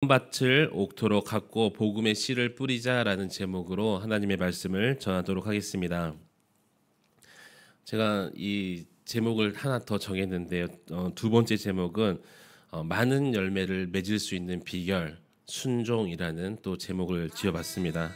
마음밭을 옥토로 갖고 복음의 씨를 뿌리자라는 제목으로 하나님의 말씀을 전하도록 하겠습니다. 제가 이 제목을 하나 더 정했는데요. 두 번째 제목은 많은 열매를 맺을 수 있는 비결, 순종이라는 또 제목을 지어봤습니다.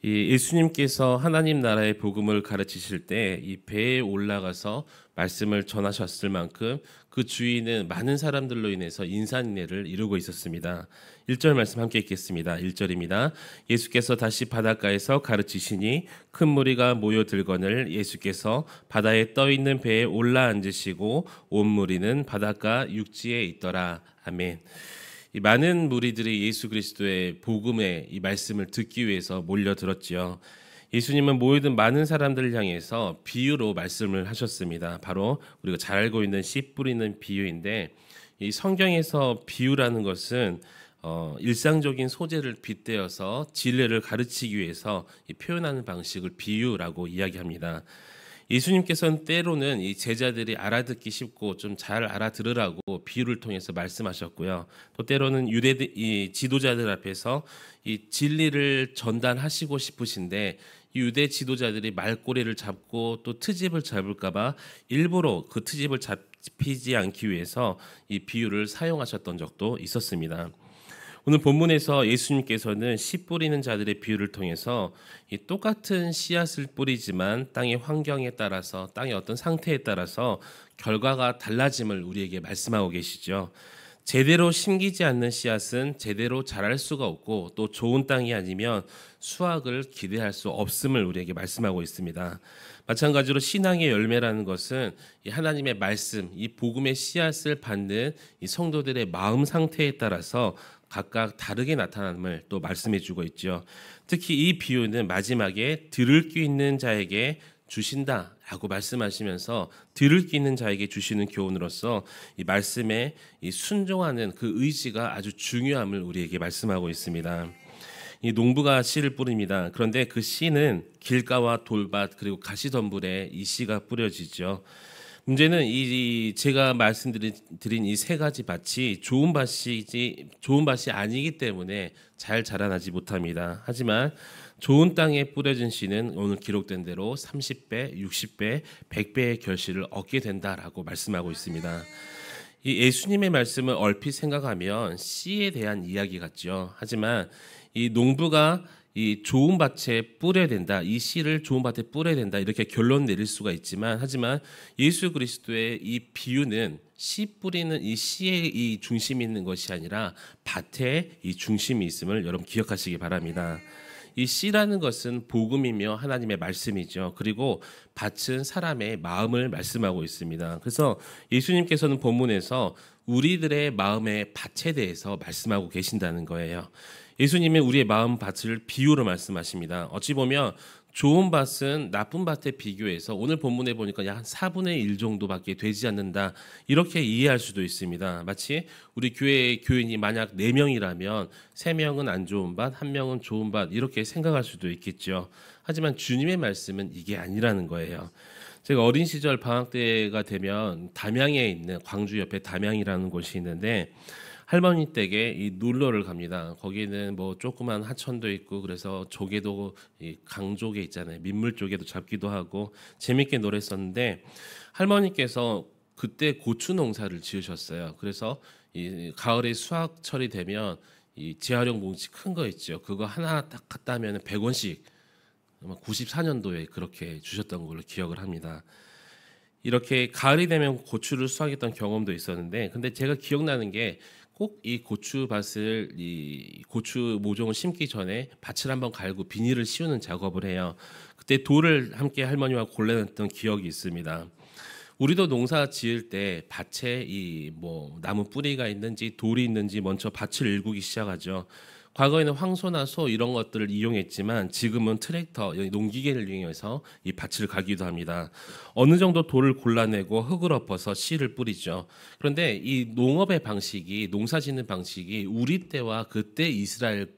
이 예수님께서 하나님 나라의 복음을 가르치실 때 이 배에 올라가서 말씀을 전하셨을 만큼 그 주위는 많은 사람들로 인해서 인산인해를 이루고 있었습니다. 1절 말씀 함께 읽겠습니다. 1절입니다. 예수께서 다시 바닷가에서 가르치시니 큰 무리가 모여들거늘 예수께서 바다에 떠있는 배에 올라앉으시고 온 무리는 바닷가 육지에 있더라. 아멘. 이 많은 무리들이 예수 그리스도의 복음의 이 말씀을 듣기 위해서 몰려들었지요. 예수님은 모여든 많은 사람들을 향해서 비유로 말씀을 하셨습니다. 바로 우리가 잘 알고 있는 씨 뿌리는 비유인데, 이 성경에서 비유라는 것은 일상적인 소재를 빗대어서 진리를 가르치기 위해서 이 표현하는 방식을 비유라고 이야기합니다. 예수님께서는 때로는 이 제자들이 알아듣기 쉽고 좀 잘 알아들으라고 비유를 통해서 말씀하셨고요. 또 때로는 이 지도자들 앞에서 이 진리를 전달하시고 싶으신데 이 유대 지도자들이 말꼬리를 잡고 또 트집을 잡을까봐 일부러 그 트집을 잡히지 않기 위해서 이 비유를 사용하셨던 적도 있었습니다. 오늘 본문에서 예수님께서는 씨 뿌리는 자들의 비유를 통해서 이 똑같은 씨앗을 뿌리지만 땅의 환경에 따라서 땅의 어떤 상태에 따라서 결과가 달라짐을 우리에게 말씀하고 계시죠. 제대로 심기지 않는 씨앗은 제대로 자랄 수가 없고 또 좋은 땅이 아니면 수확을 기대할 수 없음을 우리에게 말씀하고 있습니다. 마찬가지로 신앙의 열매라는 것은 이 하나님의 말씀, 이 복음의 씨앗을 받는 이 성도들의 마음 상태에 따라서 각각 다르게 나타남을 또 말씀해 주고 있죠. 특히 이 비유는 마지막에 들을 귀 있는 자에게 주신다라고 말씀하시면서 들을 귀 있는 자에게 주시는 교훈으로서 이 말씀에 이 순종하는 그 의지가 아주 중요함을 우리에게 말씀하고 있습니다. 이 농부가 씨를 뿌립니다. 그런데 그 씨는 길가와 돌밭 그리고 가시덤불에 이 씨가 뿌려지죠. 문제는 이 제가 말씀드린 이 세 가지 밭이 좋은 밭이 아니기 때문에 잘 자라나지 못합니다. 하지만 좋은 땅에 뿌려진 씨는 오늘 기록된 대로 30배, 60배, 100배의 결실을 얻게 된다라고 말씀하고 있습니다. 이 예수님의 말씀을 얼핏 생각하면 씨에 대한 이야기 같죠. 하지만 이 농부가 이 좋은 밭에 뿌려야 된다, 이 씨를 좋은 밭에 뿌려야 된다 이렇게 결론 내릴 수가 있지만, 하지만 예수 그리스도의 이 비유는 씨 뿌리는 이 씨의 이 중심이 있는 것이 아니라 밭에 이 중심이 있음을 여러분 기억하시기 바랍니다. 이 씨라는 것은 복음이며 하나님의 말씀이죠. 그리고 밭은 사람의 마음을 말씀하고 있습니다. 그래서 예수님께서는 본문에서 우리들의 마음의 밭에 대해서 말씀하고 계신다는 거예요. 예수님이 우리의 마음 밭을 비유로 말씀하십니다. 어찌 보면 좋은 밭은 나쁜 밭에 비교해서 오늘 본문에 보니까 약 한 4분의 1 정도밖에 되지 않는다, 이렇게 이해할 수도 있습니다. 마치 우리 교회의 교인이 만약 4명이라면 3명은 안 좋은 밭, 1명은 좋은 밭 이렇게 생각할 수도 있겠죠. 하지만 주님의 말씀은 이게 아니라는 거예요. 제가 어린 시절 방학 때가 되면 담양에 있는 광주 옆에 담양이라는 곳이 있는데 할머니 댁에 이 놀러를 갑니다. 거기는 뭐 조그만 하천도 있고 그래서 조개도 이 강조개 있잖아요. 민물 조개도 잡기도 하고 재밌게 놀았었는데, 할머니께서 그때 고추 농사를 지으셨어요. 그래서 이 가을에 수확철이 되면 이 재활용 봉지 큰 거 있죠. 그거 하나 딱 갖다 하면 100원씩 94년도에 그렇게 주셨던 걸로 기억을 합니다. 이렇게 가을이 되면 고추를 수확했던 경험도 있었는데, 근데 제가 기억나는 게 꼭 이 고추밭을 이 고추 모종을 심기 전에 밭을 한번 갈고 비닐을 씌우는 작업을 해요. 그때 돌을 함께 할머니와 골라냈던 기억이 있습니다. 우리도 농사 지을 때 밭에 이 뭐 나무 뿌리가 있는지 돌이 있는지 먼저 밭을 일구기 시작하죠. 과거에는 황소나 소 이런 것들을 이용했지만 지금은 트랙터, 농기계를 이용해서 이 밭을 가기도 합니다. 어느 정도 돌을 골라내고 흙을 엎어서 씨를 뿌리죠. 그런데 이 농업의 방식이, 농사짓는 방식이 우리 때와 그때 이스라엘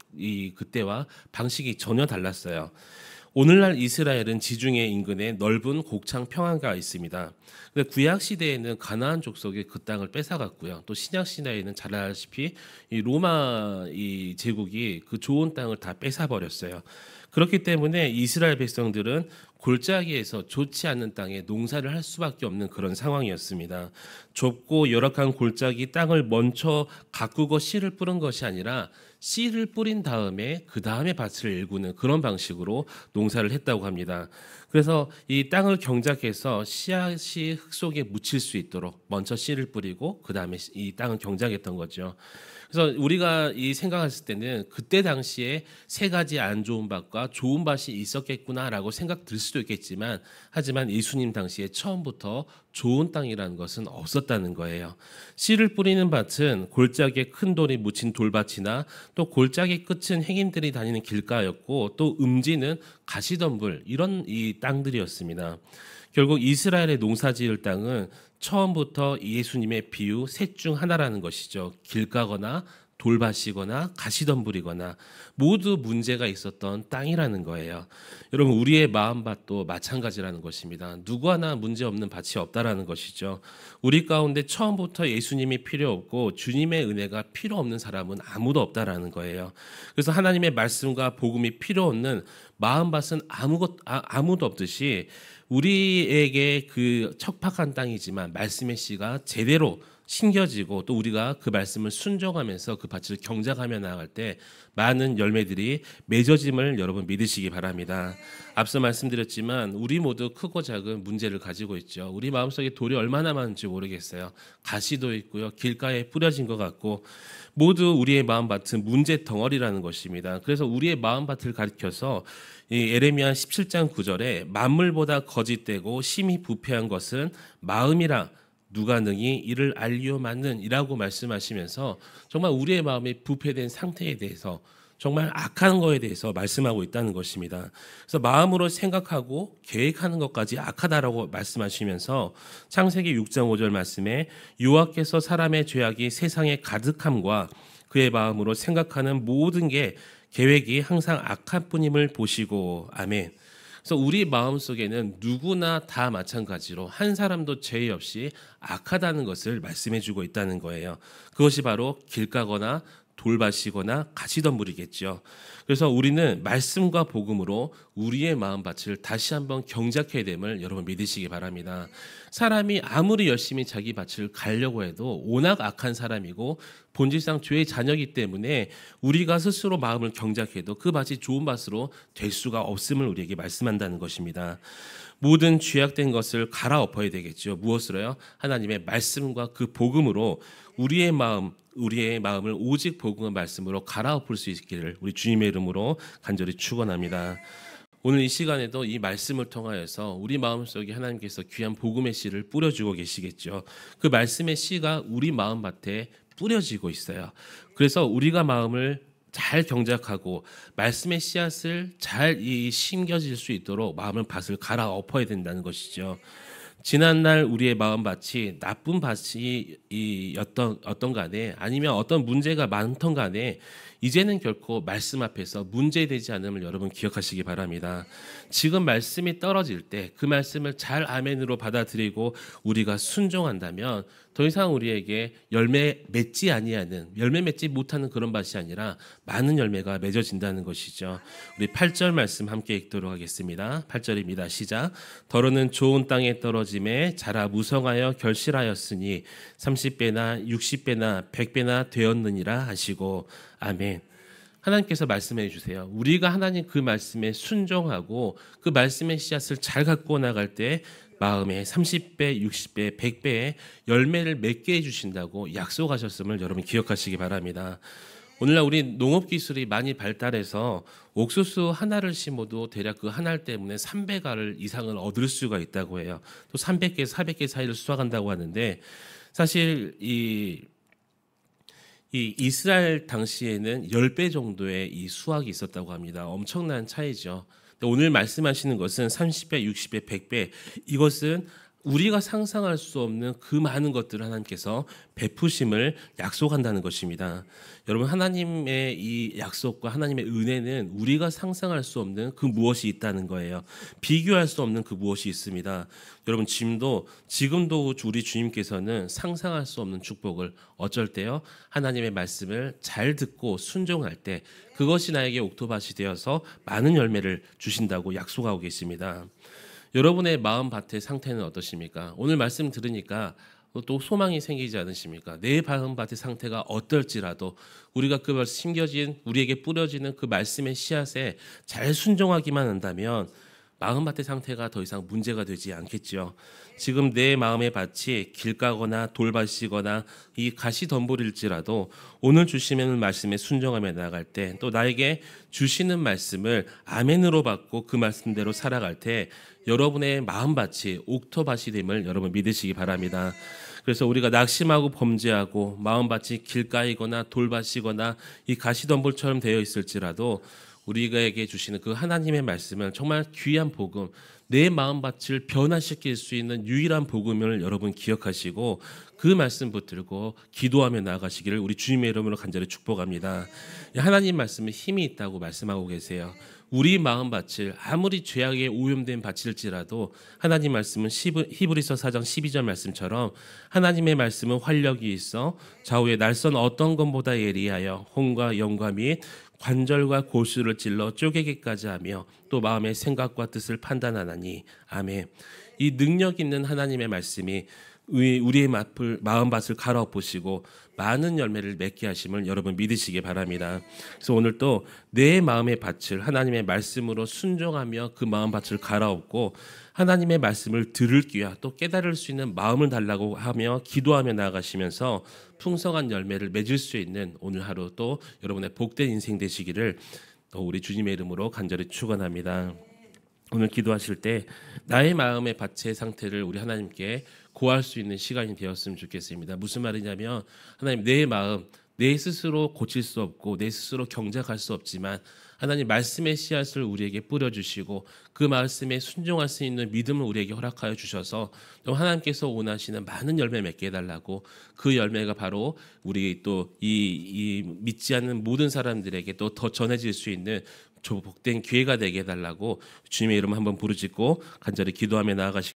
그때와 방식이 전혀 달랐어요. 오늘날 이스라엘은 지중해 인근에 넓은 곡창 평안가가 있습니다. 근데 구약 시대에는 가나안 족속이 그 땅을 뺏어갔고요. 또 신약 시대에는 잘 아시다시피 이 로마 이 제국이 그 좋은 땅을 다 뺏어버렸어요. 그렇기 때문에 이스라엘 백성들은 골짜기에서 좋지 않은 땅에 농사를 할 수밖에 없는 그런 상황이었습니다. 좁고 열악한 골짜기 땅을 먼저 가꾸고 씨를 뿌린 것이 아니라 씨를 뿌린 다음에 그 다음에 밭을 일구는 그런 방식으로 농사를 했다고 합니다. 그래서 이 땅을 경작해서 씨앗이 흙 속에 묻힐 수 있도록 먼저 씨를 뿌리고 그 다음에 이 땅을 경작했던 거죠. 그래서 우리가 이 생각했을 때는 그때 당시에 세 가지 안 좋은 밭과 좋은 밭이 있었겠구나라고 생각 들 수도 있겠지만, 하지만 예수님 당시에 처음부터 좋은 땅이라는 것은 없었다는 거예요. 씨를 뿌리는 밭은 골짜기에 큰 돌이 묻힌 돌밭이나 또 골짜기 끝은 행인들이 다니는 길가였고, 또 음지는 가시덤불, 이런 이 땅들이었습니다. 결국 이스라엘의 농사지을 땅은 처음부터 예수님의 비유 셋 중 하나라는 것이죠. 길가거나 돌밭이거나 가시덤불이거나 모두 문제가 있었던 땅이라는 거예요. 여러분, 우리의 마음밭도 마찬가지라는 것입니다. 누구 하나 문제 없는 밭이 없다라는 것이죠. 우리 가운데 처음부터 예수님이 필요 없고 주님의 은혜가 필요 없는 사람은 아무도 없다라는 거예요. 그래서 하나님의 말씀과 복음이 필요 없는 마음밭은 아무도 없듯이, 우리에게 그 척박한 땅이지만 말씀의 씨가 제대로 심겨지고 또 우리가 그 말씀을 순종하면서 그 밭을 경작하며 나아갈 때 많은 열매들이 맺어짐을 여러분 믿으시기 바랍니다. 앞서 말씀드렸지만 우리 모두 크고 작은 문제를 가지고 있죠. 우리 마음속에 돌이 얼마나 많은지 모르겠어요. 가시도 있고요. 길가에 뿌려진 것 같고, 모두 우리의 마음밭은 문제 덩어리라는 것입니다. 그래서 우리의 마음밭을 가리켜서 이 에레미야 17장 9절에 만물보다 거짓되고 심히 부패한 것은 마음이라 누가 능히 이를 알리오마는 이라고 말씀하시면서 정말 우리의 마음이 부패된 상태에 대해서, 정말 악한 거에 대해서 말씀하고 있다는 것입니다. 그래서 마음으로 생각하고 계획하는 것까지 악하다라고 말씀하시면서 창세기 6장 5절 말씀에 여호와께서 사람의 죄악이 세상에 가득함과 그의 마음으로 생각하는 모든 게 계획이 항상 악한 뿐임을 보시고. 아멘. 그래서 우리 마음속에는 누구나 다 마찬가지로 한 사람도 죄 없이 악하다는 것을 말씀해주고 있다는 거예요. 그것이 바로 길가거나 돌밭이거나 가시덤불이겠죠. 그래서 우리는 말씀과 복음으로 우리의 마음밭을 다시 한번 경작해야 됨을 여러분 믿으시기 바랍니다. 사람이 아무리 열심히 자기 밭을 가려고 해도 워낙 악한 사람이고 본질상 죄의 자녀이기 때문에 우리가 스스로 마음을 경작해도 그 밭이 좋은 밭으로 될 수가 없음을 우리에게 말씀한다는 것입니다. 모든 죄악된 것을 갈아엎어야 되겠죠. 무엇으로요? 하나님의 말씀과 그 복음으로 우리의 마음을 오직 복음의 말씀으로 갈아엎을 수 있기를 우리 주님의 이름으로 간절히 축원합니다. 오늘 이 시간에도 이 말씀을 통하여서 우리 마음속에 하나님께서 귀한 복음의 씨를 뿌려주고 계시겠죠. 그 말씀의 씨가 우리 마음밭에 뿌려지고 있어요. 그래서 우리가 마음을 잘 경작하고 말씀의 씨앗을 잘 심겨질 수 있도록 마음을 밭을 갈아엎어야 된다는 것이죠. 지난날 우리의 마음밭이 나쁜 밭이 어떤 간에, 아니면 어떤 문제가 많던 간에 이제는 결코 말씀 앞에서 문제되지 않음을 여러분 기억하시기 바랍니다. 지금 말씀이 떨어질 때 그 말씀을 잘 아멘으로 받아들이고 우리가 순종한다면 더 이상 우리에게 열매 맺지 못하는 그런 밭이 아니라 많은 열매가 맺어진다는 것이죠. 우리 8절 말씀 함께 읽도록 하겠습니다. 8절입니다. 시작. 더러는 좋은 땅에 떨어짐에 자라 무성하여 결실하였으니 30배나 60배나 100배나 되었느니라 하시고. 아멘. 하나님께서 말씀해 주세요. 우리가 하나님 그 말씀에 순종하고 그 말씀의 씨앗을 잘 갖고 나갈 때 마음에 30배, 60배, 100배의 열매를 맺게 해주신다고 약속하셨음을 여러분 기억하시기 바랍니다. 오늘날 우리 농업 기술이 많이 발달해서 옥수수 하나를 심어도 대략 그 한 알 때문에 300알 이상을 얻을 수가 있다고 해요. 또 300개, 400개 사이를 수확한다고 하는데, 사실 이 이스라엘 당시에는 10배 정도의 이 수확이 있었다고 합니다. 엄청난 차이죠. 오늘 말씀하시는 것은 30배, 60배, 100배, 이것은 우리가 상상할 수 없는 그 많은 것들을 하나님께서 베푸심을 약속한다는 것입니다. 여러분, 하나님의 이 약속과 하나님의 은혜는 우리가 상상할 수 없는 그 무엇이 있다는 거예요. 비교할 수 없는 그 무엇이 있습니다. 여러분, 지금도 우리 주님께서는 상상할 수 없는 축복을 어쩔 때요, 하나님의 말씀을 잘 듣고 순종할 때 그것이 나에게 옥토밭이 되어서 많은 열매를 주신다고 약속하고 계십니다. 여러분의 마음밭의 상태는 어떠십니까? 오늘 말씀 들으니까 또 소망이 생기지 않으십니까? 내 마음밭의 상태가 어떨지라도 우리가 그 심겨진 우리에게 뿌려지는 그 말씀의 씨앗에 잘 순종하기만 한다면 마음밭의 상태가 더 이상 문제가 되지 않겠지요. 지금 내 마음의 밭이 길가거나 돌밭이거나 이 가시덤불일지라도 오늘 주시는 말씀에 순종하며 나아갈 때, 또 나에게 주시는 말씀을 아멘으로 받고 그 말씀대로 살아갈 때 여러분의 마음밭이 옥토밭이 됨을 여러분 믿으시기 바랍니다. 그래서 우리가 낙심하고 범죄하고 마음밭이 길가이거나 돌밭이거나 이 가시덤불처럼 되어 있을지라도 우리에게 주시는 그 하나님의 말씀은 정말 귀한 복음, 내 마음밭을 변화시킬 수 있는 유일한 복음을 여러분 기억하시고 그 말씀 붙들고 기도하며 나아가시기를 우리 주님의 이름으로 간절히 축복합니다. 하나님 말씀은 힘이 있다고 말씀하고 계세요. 우리 마음밭을 아무리 죄악에 오염된 밭일지라도 하나님 말씀은 히브리서 4장 12절 말씀처럼 하나님의 말씀은 활력이 있어 좌우에 날선 어떤 것보다 예리하여 혼과 영과 및 관절과 골수를 찔러 쪼개기까지 하며 또 마음의 생각과 뜻을 판단하나니. 아멘. 이 능력 있는 하나님의 말씀이 우리의 마음밭을 갈아엎으시고 많은 열매를 맺게 하심을 여러분 믿으시기 바랍니다. 그래서 오늘 또 내 마음의 밭을 하나님의 말씀으로 순종하며 그 마음밭을 갈아엎고 하나님의 말씀을 들을 귀와 또 깨달을 수 있는 마음을 달라고 하며 기도하며 나아가시면서 풍성한 열매를 맺을 수 있는 오늘 하루 또 여러분의 복된 인생 되시기를 우리 주님의 이름으로 간절히 축원합니다. 오늘 기도하실 때 나의 마음의 밭의 상태를 우리 하나님께 고할 수 있는 시간이 되었으면 좋겠습니다. 무슨 말이냐면 하나님, 내 마음 내 스스로 고칠 수 없고 내 스스로 경작할 수 없지만 하나님 말씀의 씨앗을 우리에게 뿌려주시고 그 말씀에 순종할 수 있는 믿음을 우리에게 허락하여 주셔서 또 하나님께서 원하시는 많은 열매 맺게 해달라고, 그 열매가 바로 우리 또 이 믿지 않는 모든 사람들에게 또 더 전해질 수 있는 복된 기회가 되게 해달라고 주님의 이름 한번 부르짖고 간절히 기도하며 나아가시